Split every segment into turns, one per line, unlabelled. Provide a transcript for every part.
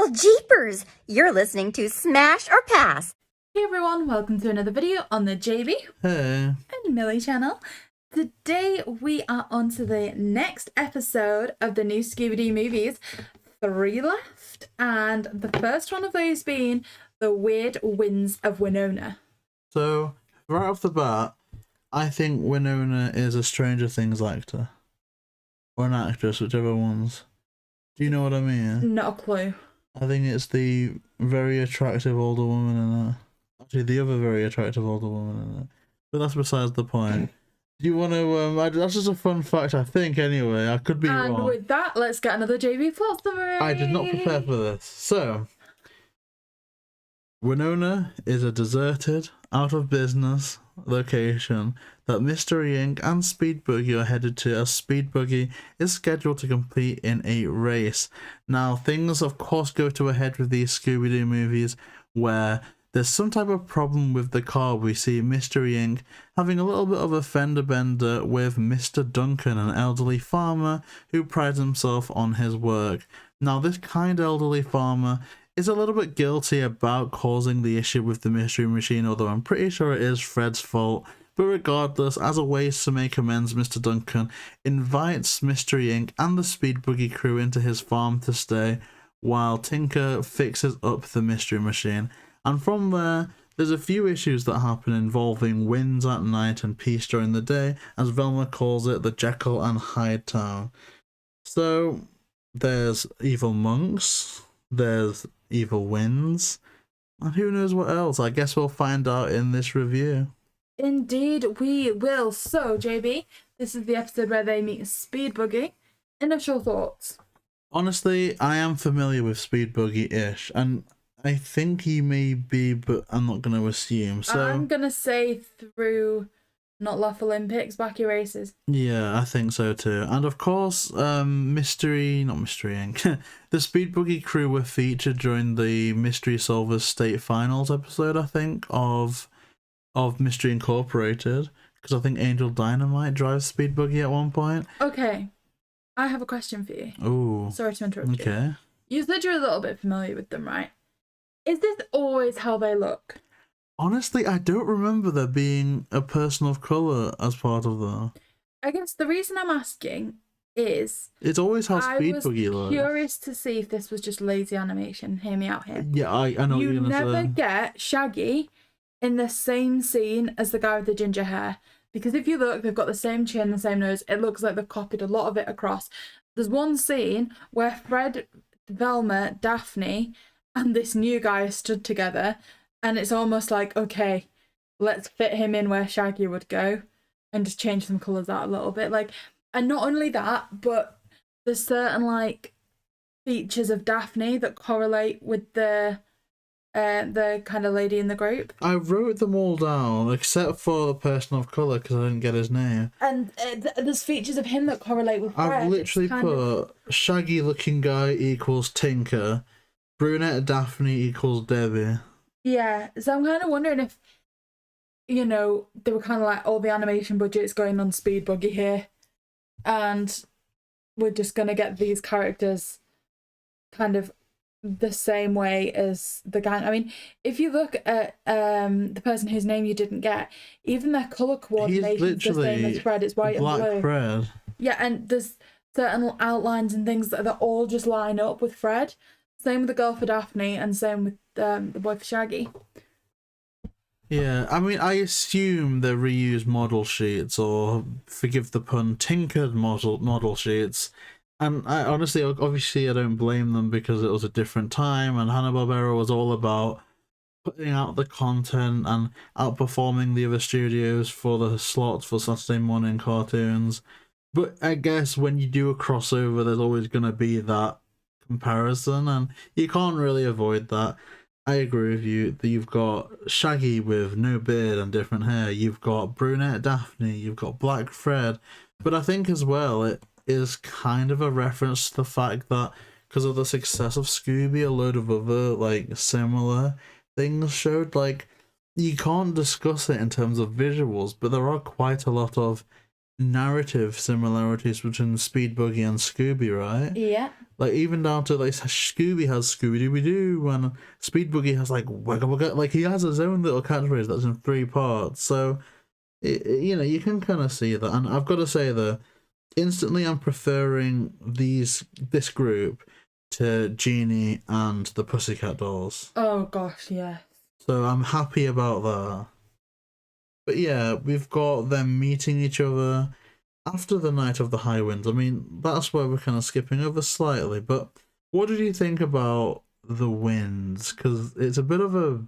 Well, jeepers! You're listening to Smash or Pass.
Hey everyone, welcome to another video on the JayBee
and
Milly channel. Today we are on to the next episode of the new Scooby-Doo movies. 3 left, and the first one of those being The Weird Winds of Winona.
So, right off the bat, I think Winona is a Stranger Things actor. Or an actress, whichever one's. Do you know what I mean?
Not a clue.
I think it's the very attractive older woman in it. Actually, the other very attractive older woman in it. But that's besides the point. Do you want to, that's just a fun fact, I think, anyway. I could be wrong.
And with that, let's get another JayBee plot summary.
I did not prepare for this. So, Winona is a deserted, out of business location that Mystery Inc. and Speed Buggy are headed to, as Speed Buggy is scheduled to compete in a race. Now, things of course go to a head with these Scooby-Doo movies where there's some type of problem with the car. We see Mystery Inc. having a little bit of a fender bender with Mr. Duncan, an elderly farmer who prides himself on his work. Now, this kind elderly farmer is a little bit guilty about causing the issue with the mystery machine, although I'm pretty sure it is Fred's fault. But regardless, as a way to make amends, Mr. Duncan invites Mystery Inc. and the Speed Buggy crew into his farm to stay while Tinker fixes up the mystery machine. And from there, there's a few issues that happen involving winds at night and peace during the day, as Velma calls it, the Jekyll and Hyde town. So, there's evil monks, there's evil winds, and who knows what else. I guess we'll find out in this review.
Indeed we will. So, JayBee, this is the episode where they meet Speed Buggy. Initial thoughts?
Honestly, I am familiar with Speed Buggy-ish, and I think he may be, but I'm not going to assume. So
I'm going to say through Not Laugh Olympics, back your races.
Yeah, I think so too. And of course, Mystery Inc. The Speed Buggy crew were featured during the Mystery Solvers State Finals episode, I think, of Mystery Incorporated, because I think Angel Dynamite drives Speed Buggy at one point.
Okay, I have a question for you.
Oh.
Sorry to interrupt you.
Okay.
You said you're a little bit familiar with them, right? Is this always how they look?
Honestly, I don't remember there being a person of colour as part of them.
I guess the reason I'm asking is
It's always how Speed
I was
Buggy looks.
curious to see if this was just lazy animation. Hear me out here.
Yeah, I know what you're going to say.
You never get Shaggy in the same scene as the guy with the ginger hair. Because if you look, they've got the same chin, the same nose. It looks like they've copied a lot of it across. There's one scene where Fred, Velma, Daphne, and this new guy stood together, and it's almost like, okay, let's fit him in where Shaggy would go and just change some colours out a little bit. Like, and not only that, but there's certain like features of Daphne that correlate with the kind of lady in the group.
I wrote them all down except for the person of colour because I didn't get his name.
And there's features of him that correlate with Fred.
I've literally put shaggy looking guy equals Tinker, brunette Daphne equals Debbie.
Yeah, so I'm kind of wondering if, you know, they were kind of like, all the animation budget's going on Speed Buggy here, and we're just going to get these characters kind of the same way as the gang. I mean, if you look at the person whose name you didn't get, even their colour coordination is the same as Fred. It's white and blue.
Fred.
Yeah, and there's certain outlines and things that all just line up with Fred. Same with the girl for Daphne, and same with the boy for Shaggy.
Yeah, I mean, I assume they reused model sheets, or, forgive the pun, tinkered model sheets. And I honestly, obviously, I don't blame them because it was a different time, and Hanna-Barbera was all about putting out the content and outperforming the other studios for the slots for Saturday morning cartoons. But I guess when you do a crossover, there's always going to be that comparison, and you can't really avoid that. I agree with you that you've got Shaggy with no beard and different hair, you've got brunette Daphne, you've got black Fred, but I think as well it is kind of a reference to the fact that because of the success of Scooby, a load of other like similar things showed. Like, you can't discuss it in terms of visuals, but there are quite a lot of narrative similarities between Speed Buggy and Scooby, right?
Yeah.
Like, even down to, like, Scooby has Scooby-Doo, and Speed Buggy has, like, Wugga Wugga. Like, he has his own little catchphrase that's in 3 parts. So, you know, you can kind of see that. And I've got to say, though, instantly I'm preferring this group to Genie and the Pussycat Dolls.
Oh, gosh, yeah.
So I'm happy about that. But yeah, we've got them meeting each other after the Night of the High Winds. I mean, that's where we're kind of skipping over slightly. But what did you think about the Winds? Because it's a bit of a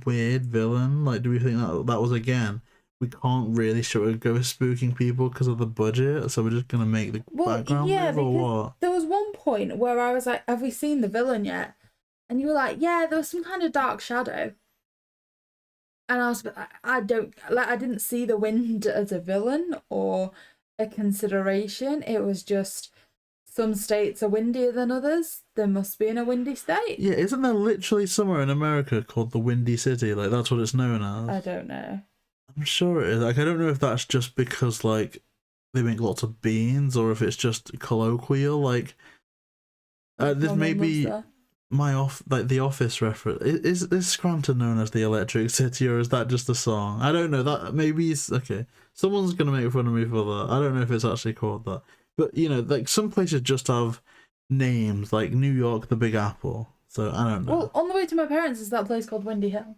weird villain. Like, do we think that was, again, we can't really sort of go spooking people because of the budget, so we're just going to make the background move, or what?
There was one point where I was like, have we seen the villain yet? And you were like, yeah, there was some kind of dark shadow. And I was like, I didn't see the Wind as a villain or a consideration. It was just some states are windier than others. There must be in a windy state.
Yeah, isn't there literally somewhere in America called the Windy City? Like, that's what it's known as.
I don't know.
I'm sure it is. Like, I don't know if that's just because, like, they make lots of beans, or if it's just colloquial. Like, this may be the Office reference. Is Scranton known as the Electric City, or is that just a song? I don't know. That maybe it's okay. Someone's gonna make fun of me for that. I don't know if it's actually called that. But you know, like, some places just have names, like New York, the Big Apple. So I don't know.
Well, on the way to my parents is that place called Windy Hill.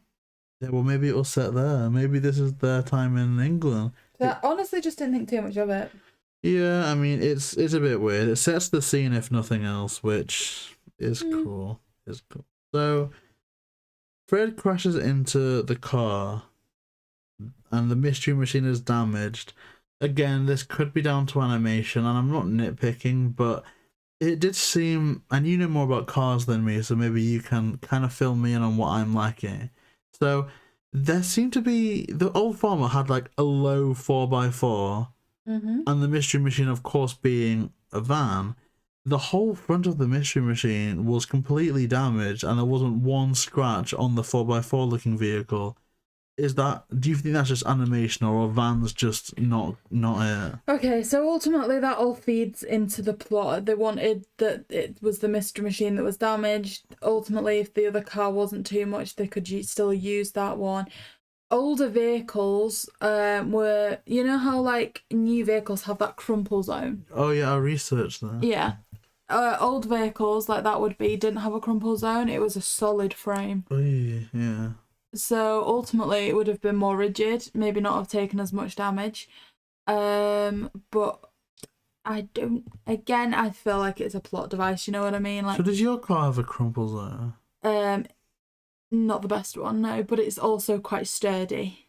Yeah, well, maybe it'll set there. Maybe this is their time in England.
So I honestly just didn't think too much of it.
Yeah, I mean, it's a bit weird. It sets the scene, if nothing else, which is cool. It's cool. So, Fred crashes into the car, and the Mystery Machine is damaged. Again, this could be down to animation, and I'm not nitpicking, but it did seem, and you know more about cars than me, so maybe you can kind of fill me in on what I'm lacking. So, there seemed to be, the old farmer had like a low 4x4, and the Mystery Machine, of course, being a van. The whole front of the Mystery Machine was completely damaged, and there wasn't one scratch on the 4x4 looking vehicle. Do you think that's just animation, or are vans just not it?
Okay, so ultimately that all feeds into the plot. They wanted that it was the Mystery Machine that was damaged. Ultimately, if the other car wasn't too much, they could still use that one. Older vehicles were, you know how like new vehicles have that crumple zone?
Oh yeah, I researched that.
Yeah. Old vehicles like that didn't have a crumple zone. It was a solid frame.
Yeah.
So ultimately it would have been more rigid, maybe not have taken as much damage. But I feel like it's a plot device, you know what I mean? Like,
so does your car have a crumple zone?
Not the best one, no, but it's also quite sturdy.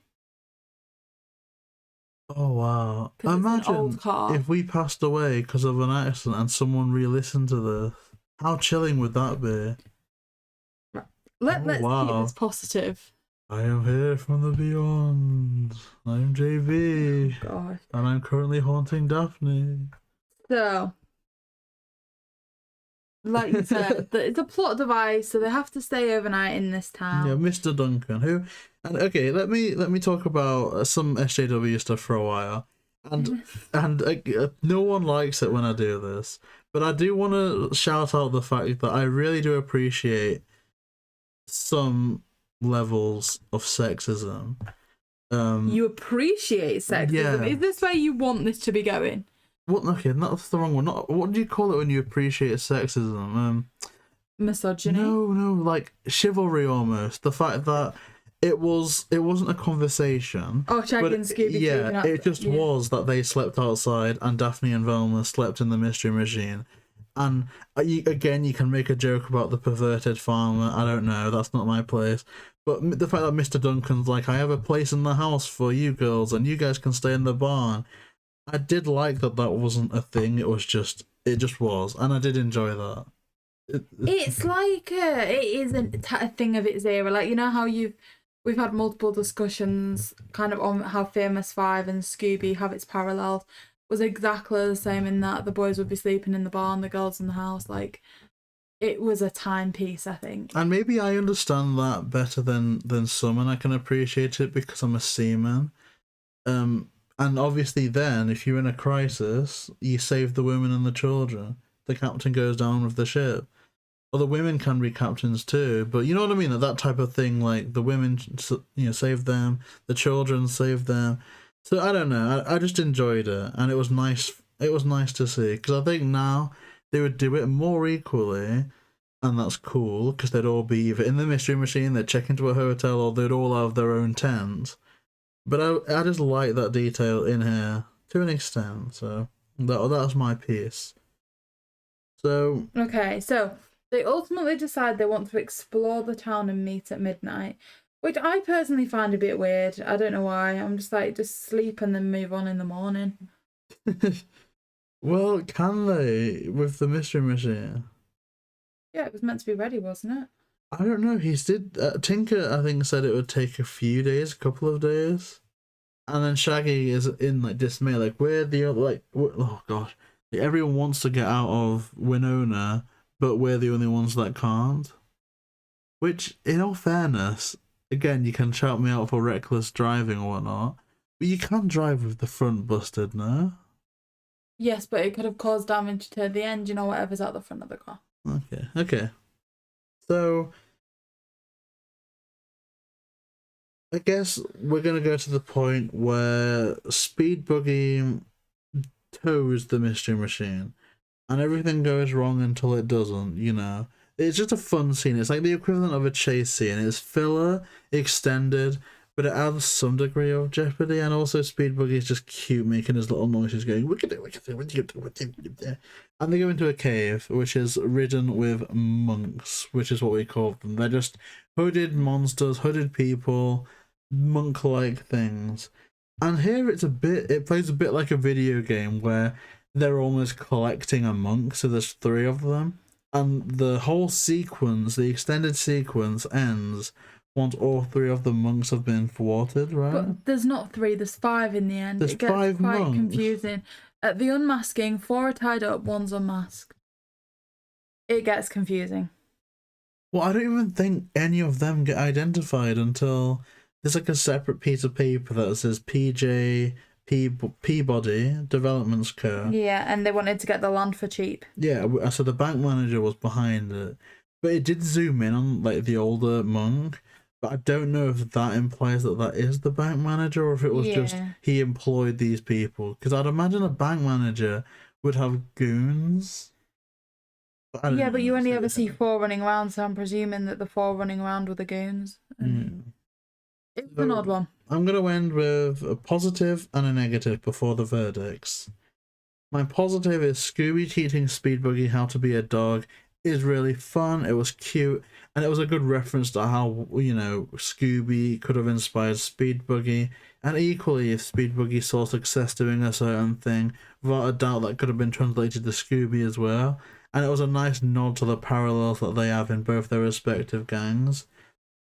Oh wow.
Imagine
if we passed away because of an accident and someone re-listened to this. How chilling would that be?
Let's keep this positive.
I am here from the beyond. I'm JayBee.
Oh, God.
And I'm currently haunting Daphne.
So, like you said, it's a plot device, so they have to stay overnight in this town.
Yeah, Mr. Duncan, okay, let me talk about some SJW stuff for a while. And no one likes it when I do this, but I do want to shout out the fact that I really do appreciate some levels of sexism.
You appreciate sexism?
Yeah.
Is this where you want this to be going?
What? Okay, that's the wrong one. What do you call it when you appreciate sexism?
Misogyny?
No, like chivalry almost. The fact that it wasn't a conversation.
Oh, Shaggy and Scooby.
Yeah, it just was that they slept outside and Daphne and Velma slept in the Mystery Machine. And you can make a joke about the perverted farmer. I don't know, that's not my place. But the fact that Mr. Duncan's like, I have a place in the house for you girls and you guys can stay in the barn. I did like that wasn't a thing. It just was. And I did enjoy that.
It's like it isn't a thing of its era. Like, you know how we've had multiple discussions kind of on how Famous Five and Scooby have its parallels. Was exactly the same in that the boys would be sleeping in the barn, the girls in the house. Like, it was a timepiece, I think.
And maybe I understand that better than some, and I can appreciate it because I'm a seaman. And obviously then, if you're in a crisis, you save the women and the children. The captain goes down with the ship. Or the women can be captains too, but you know what I mean? That type of thing, like the women, save them, the children save them. So I don't know, I just enjoyed it, and it was nice. It was nice to see, because I think now they would do it more equally, and that's cool, because they'd all be either in the mystery machine, they'd check into a hotel, or they'd all have their own tent. But I just like that detail in here to an extent, so that's my piece. So
okay, so they ultimately decide they want to explore the town and meet at midnight, which I personally find a bit weird. I don't know why. I'm just like, just sleep and then move on in the morning.
well, can they with the mystery machine?
Yeah, it was meant to be ready, wasn't it?
I don't know. Tinker, I think, said it would take a few days, a couple of days, and then Shaggy is in like dismay, like oh gosh, everyone wants to get out of Winona, but we're the only ones that can't. Which, in all fairness, again, you can shout me out for reckless driving or whatnot, but you can drive with the front busted, no?
Yes, but it could have caused damage to the engine or whatever's at the front of the car.
Okay. So, I guess we're going to go to the point where Speed Buggy tows the mystery machine, and everything goes wrong until it doesn't, you know. It's just a fun scene. It's like the equivalent of a chase scene. It's filler, extended, but it adds some degree of jeopardy, and also Speed Buggy is just cute, making his little noises going, and they go into a cave, which is ridden with monks, which is what we call them. They're just hooded monsters, hooded people, monk-like things. And here it plays a bit like a video game where they're almost collecting a monk, so there's 3 of them. And the whole sequence, the extended sequence, ends once all 3 of the monks have been thwarted, right?
But there's not 3, there's 5 in the end.
There's
it gets
5
quite
monks.
confusing. At the unmasking, 4 are tied up, 1's unmasked. It gets confusing.
Well, I don't even think any of them get identified until there's like a separate piece of paper that says Peabody Developments Co.
Yeah, and they wanted to get the land for cheap.
Yeah, so the bank manager was behind it. But it did zoom in on like the older monk. But I don't know if that implies that that is the bank manager, or if it was just he employed these people. Because I'd imagine a bank manager would have goons. But
you only ever see 4 running around, so I'm presuming that the 4 running around were the goons. It's an odd one.
I'm going to end with a positive and a negative before the verdicts. My positive is Scooby teaching Speed Buggy how to be a dog is really fun. It was cute, and it was a good reference to how, you know, Scooby could have inspired Speed Buggy, and equally if Speed Buggy saw success doing a certain thing, without a doubt that could have been translated to Scooby as well. And it was a nice nod to the parallels that they have in both their respective gangs.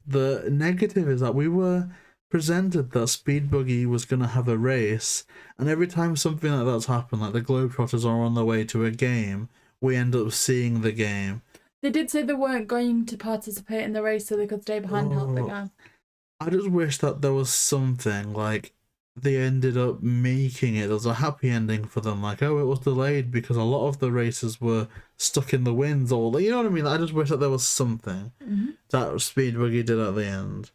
The negative is that we were presented that Speed Buggy was going to have a race, and every time something like that's happened, like the Globetrotters are on their way to a game, we end up seeing the game.
They did say they weren't going to participate in the race so they could stay behind and help the gang.
I just wish that there was something, like, they ended up making it. There was a happy ending for them, like, oh, it was delayed because a lot of the races were stuck in the winds, or, you know what I mean? I just wish that there was something that Speed Buggy did at the end.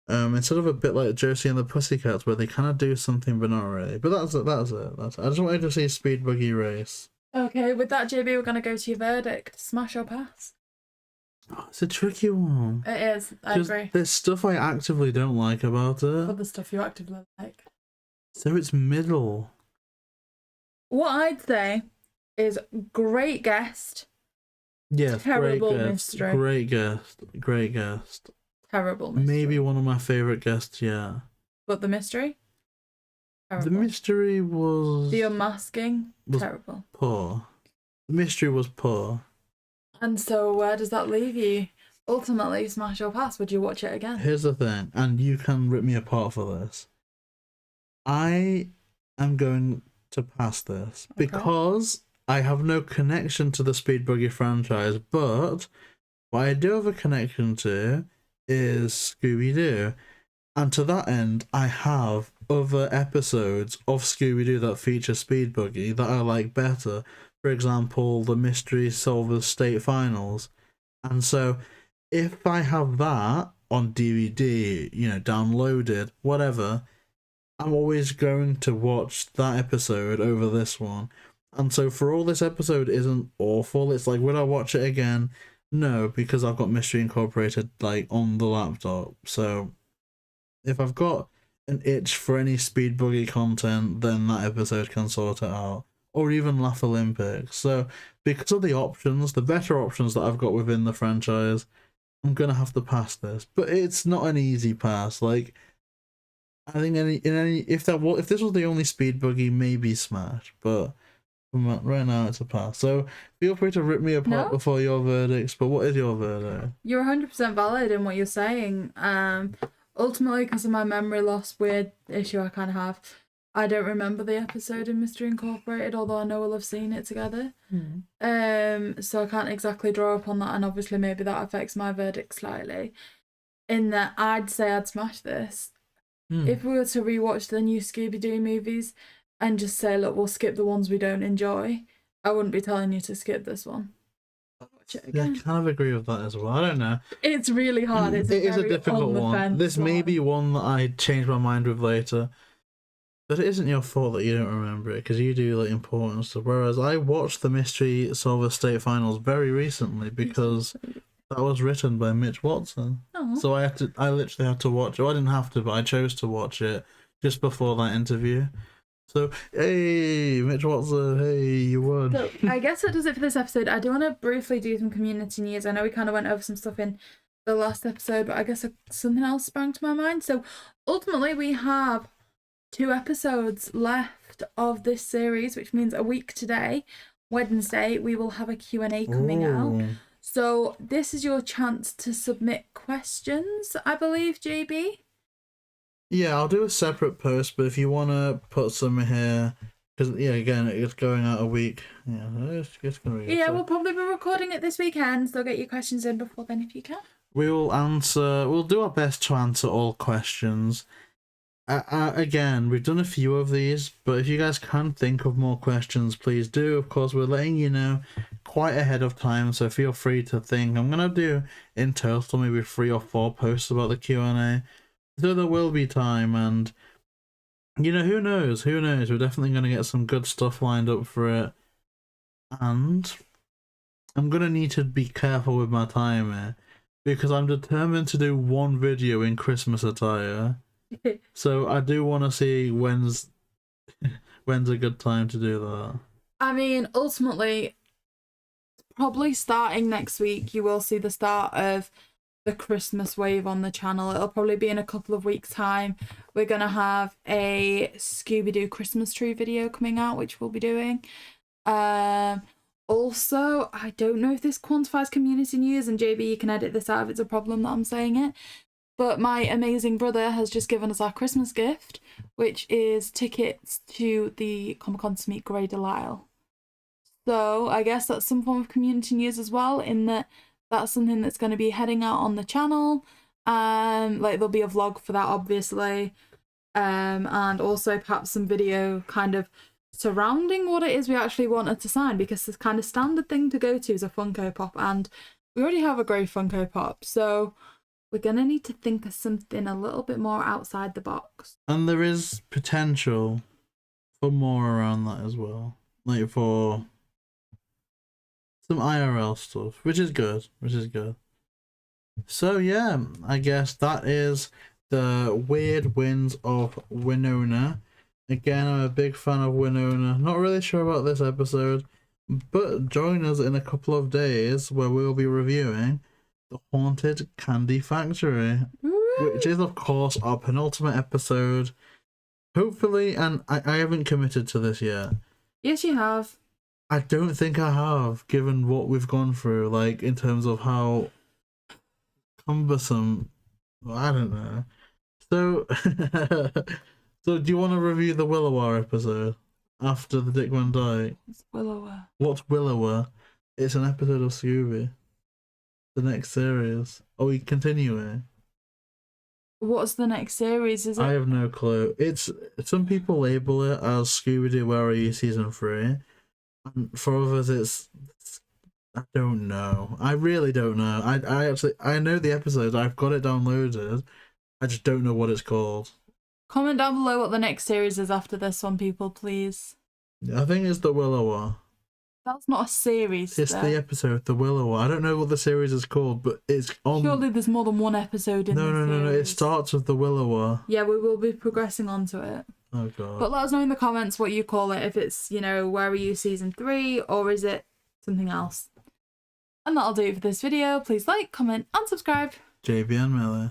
Instead of a bit like Josie and the Pussycats, where they kind of do something but not really. But that's it. I just wanted to see Speed Buggy race.
Okay, with that, JayBee, we're going to go to your verdict. Smash or pass?
Oh, it's a tricky one.
It is, I agree.
There's stuff I actively don't like about it.
Other stuff you actively like.
So it's middle.
What I'd say is great guest.
Yes,
terrible
great guest.
mystery.
Great guest.
Terrible mystery.
Maybe one of my favourite guests, yeah.
But the mystery? Terrible.
The mystery was...
The unmasking? Terrible.
Poor. The mystery was poor.
And so where does that leave you? Ultimately, smash or pass? Would you watch it again?
Here's the thing, and you can rip me apart for this. I am going to pass this because I have no connection to the Speed Buggy franchise, but what I do have a connection to is Scooby-Doo. And to that end, I have other episodes of Scooby-Doo that feature Speed Buggy that I like better. For example, the Mystery Solvers State Finals. And so, if I have that on DVD, you know, downloaded, whatever, I'm always going to watch that episode over this one. And so for all this episode isn't awful, it's like, would I watch it again? No, because I've got Mystery Incorporated like on the laptop. So if I've got an itch for any Speed Buggy content, then that episode can sort it out. Or even Laugh Olympics. So because of the options, the better options that I've got within the franchise, I'm gonna have to pass this. But it's not an easy pass. Like, I think if this was the only Speed Buggy, maybe Smash. But right now it's a pass. So feel free to rip me apart before your verdicts. But what is your verdict?
You're 100% valid in what you're saying. Ultimately, because of my memory loss weird issue I kind of have, I don't remember the episode in Mystery Incorporated, although I know we'll have seen it together. So I can't exactly draw upon that, and obviously maybe that affects my verdict slightly. In that I'd say I'd smash this. If we were to rewatch the new Scooby-Doo movies and just say, look, we'll skip the ones we don't enjoy, I wouldn't be telling you to skip this one. Watch it again.
Yeah, I kind of agree with that as well. I don't know.
It's really hard. It is a difficult one.
This may be one that I change my mind with later. But it isn't your fault that you don't remember it, because you do like important stuff. Whereas I watched the Mystery Solver State Finals very recently because that was written by Mitch Watson. So I literally had to watch it. Well, I didn't have to, but I chose to watch it just before that interview. So, hey, Mitch Watson, hey, you won.
So, I guess that does it for this episode. I do want to briefly do some community news. I know we kind of went over some stuff in the last episode, but I guess something else sprang to my mind. So, ultimately, we have 2 episodes left of this series, which means a week today, Wednesday, we will have a Q&A coming out. So this is your chance to submit questions, I believe, JayBee?
Yeah, I'll do a separate post, but if you want to put some here, because, yeah, again, it's going out a week. Yeah, it's going to be good.
Yeah, we'll probably be recording it this weekend, so get your questions in before then if you can.
We'll do our best to answer all questions. Again, we've done a few of these, but if you guys can think of more questions, please do. Of course, we're letting you know quite ahead of time, so feel free to think. I'm going to do, in total, maybe 3 or 4 posts about the Q&A. So there will be time, and, you know, who knows? Who knows? We're definitely going to get some good stuff lined up for it. And I'm going to need to be careful with my time here, because I'm determined to do 1 video in Christmas attire. So I do want to see when's a good time to do that.
I mean, ultimately, probably starting next week, you will see the start of the Christmas wave on the channel. It'll probably be in a couple of weeks' time. We're going to have a Scooby-Doo Christmas tree video coming out, which we'll be doing. Also, I don't know if this quantifies community news, and JayBee, you can edit this out if it's a problem that I'm saying it. But my amazing brother has just given us our Christmas gift, which is tickets to the Comic-Con to meet Grey Delisle. So I guess that's some form of community news as well, in that that's something that's going to be heading out on the channel. Like, there'll be a vlog for that, obviously. And also perhaps some video kind of surrounding what it is we actually wanted to sign, because the kind of standard thing to go to is a Funko Pop, and we already have a grey Funko Pop, so we're going to need to think of something a little bit more outside the box.
And there is potential for more around that as well. Like for some IRL stuff, which is good. So yeah, I guess that is the weird wins of Winona. Again, I'm a big fan of Winona. Not really sure about this episode, but join us in a couple of days where we'll be reviewing The Haunted Candy Factory, which is, of course, our penultimate episode. Hopefully, and I haven't committed to this yet.
Yes, you have.
I don't think I have, given what we've gone through, like, in terms of how cumbersome. Well, I don't know. So, so do you want to review the Willower episode after the Dick Van Dyke?
It's Willower.
What's Willower? It's an episode of Scooby. The next series. Are we continuing?
What's the next series? Is it?
I have no clue. It's some people label it as Scooby-Doo Where Are You Season 3. And for others it's I don't know. I really don't know. I know the episodes, I've got it downloaded. I just don't know what it's called.
Comment down below what the next series is after this one, people, please.
I think it's the Willow.
That's not a series.
It's the episode, the Willow. I don't know what the series is called, but it's on.
Surely there's more than one episode in
No,
this
no. It
series.
starts with the Willow.
Yeah, we will be progressing onto it.
Oh god.
But let us know in the comments what you call it. If it's, you know, Where Are You Season 3 or is it something else? And that'll do it for this video. Please like, comment and subscribe.
JayBee and Milly.